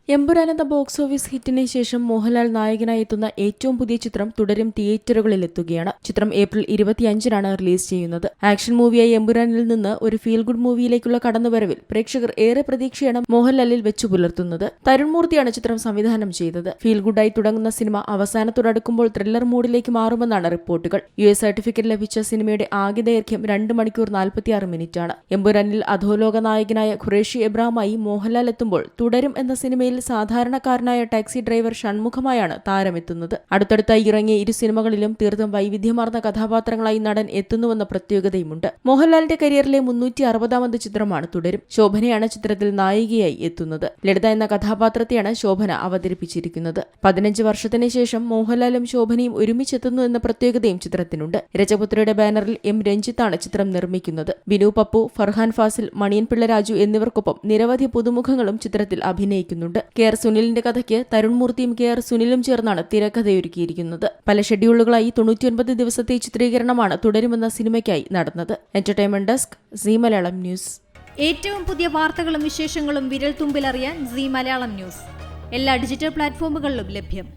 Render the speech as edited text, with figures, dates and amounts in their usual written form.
എമ്പുരാൻ എന്ന box office ഹിറ്റിന് ശേഷം മോഹൻലാൽ നായകനായി എത്തുന്ന ഏറ്റവും പുതിയ ചിത്രം തുടരും തിയേറ്ററുകളിലെത്തുകയാണ്. ചിത്രം ഏപ്രിൽ 25-നാണ് റിലീസ് ചെയ്യുന്നത്. ആക്ഷൻ മൂവിയായി എമ്പുരാനിൽ നിന്ന് ഒരു ഫീൽ ഗുഡ് മൂവിയിലേക്കുള്ള കടന്നുവരവിൽ പ്രേക്ഷകർ ഏറെ പ്രതീക്ഷയാണ് മോഹൻലാലിൽ വെച്ചു പുലർത്തുന്നത്. തരുൺ മൂർത്തിയാണ് ചിത്രം സംവിധാനം ചെയ്തത്. ഫീൽ ഗുഡായി തുടങ്ങുന്ന സിനിമ അവസാനത്തോടടുക്കുമ്പോൾ ത്രില്ലർ മൂഡിലേക്ക് മാറുമെന്നാണ് റിപ്പോർട്ടുകൾ. US സർട്ടിഫിക്കറ്റ് ലഭിച്ച സിനിമയുടെ ആകെ ദൈർഘ്യം 2 മണിക്കൂർ 46 മിനിറ്റാണ്. എമ്പുരാനിൽ അധോലോക നായകനായ ഖുറേഷി എബ്രാമായി മോഹൻലാൽ എത്തുമ്പോൾ തുടരും എന്ന സിനിമയിൽ സാധാരണക്കാരനായ ടാക്സി ഡ്രൈവർ ഷൺമുഖമായാണ് താരമെത്തുന്നത്. അടുത്തടുത്തായി ഇറങ്ങിയ ഇരു സിനിമകളിലും തീർത്തും വൈവിധ്യമാർന്ന കഥാപാത്രങ്ങളായി നടൻ എത്തുന്നുവെന്ന പ്രത്യേകതയുമുണ്ട്. മോഹൻലാലിന്റെ കരിയറിലെ 360ാമത് ചിത്രമാണ് തുടരും. ശോഭനയാണ് ചിത്രത്തിൽ നായികയായി എത്തുന്നത്. ലളിത എന്ന കഥാപാത്രത്തെയാണ് ശോഭന അവതരിപ്പിച്ചിരിക്കുന്നത്. 15 വർഷത്തിന് ശേഷം മോഹൻലാലും ശോഭനയും ഒരുമിച്ചെത്തുന്നു എന്ന പ്രത്യേകതയും ചിത്രത്തിനുണ്ട്. രജപുത്രയുടെ ബാനറിൽ M. രഞ്ജിത്താണ് ചിത്രം നിർമ്മിക്കുന്നത്. ബിനു പപ്പു, ഫർഹാൻ ഫാസിൽ, മണിയൻ പിള്ള രാജു എന്നിവർക്കൊപ്പം നിരവധി പുതുമുഖങ്ങളും ചിത്രത്തിൽ അഭിനയിക്കുന്നുണ്ട്. KR സുനിലിന്റെ കഥയ്ക്ക് തരുൺ മൂർത്തിയും KR സുനിലും ചേർന്നാണ് തിരക്കഥയൊരുക്കിയിരിക്കുന്നത്. പല ഷെഡ്യൂളുകളായി 99 ദിവസത്തെ ചിത്രീകരണമാണ് തുടരുമെന്ന സിനിമയ്ക്കായി നടന്നത്. Entertainment desk, Zee Malayalam news. ഏറ്റവും പുതിയ വാർത്തകളും വിശേഷങ്ങളും വിരൽ തുമ്പിലറിയാൻ സീ മലയാളം ന്യൂസ് എല്ലാ ഡിജിറ്റൽ പ്ലാറ്റ്ഫോമുകളിലും ലഭ്യം.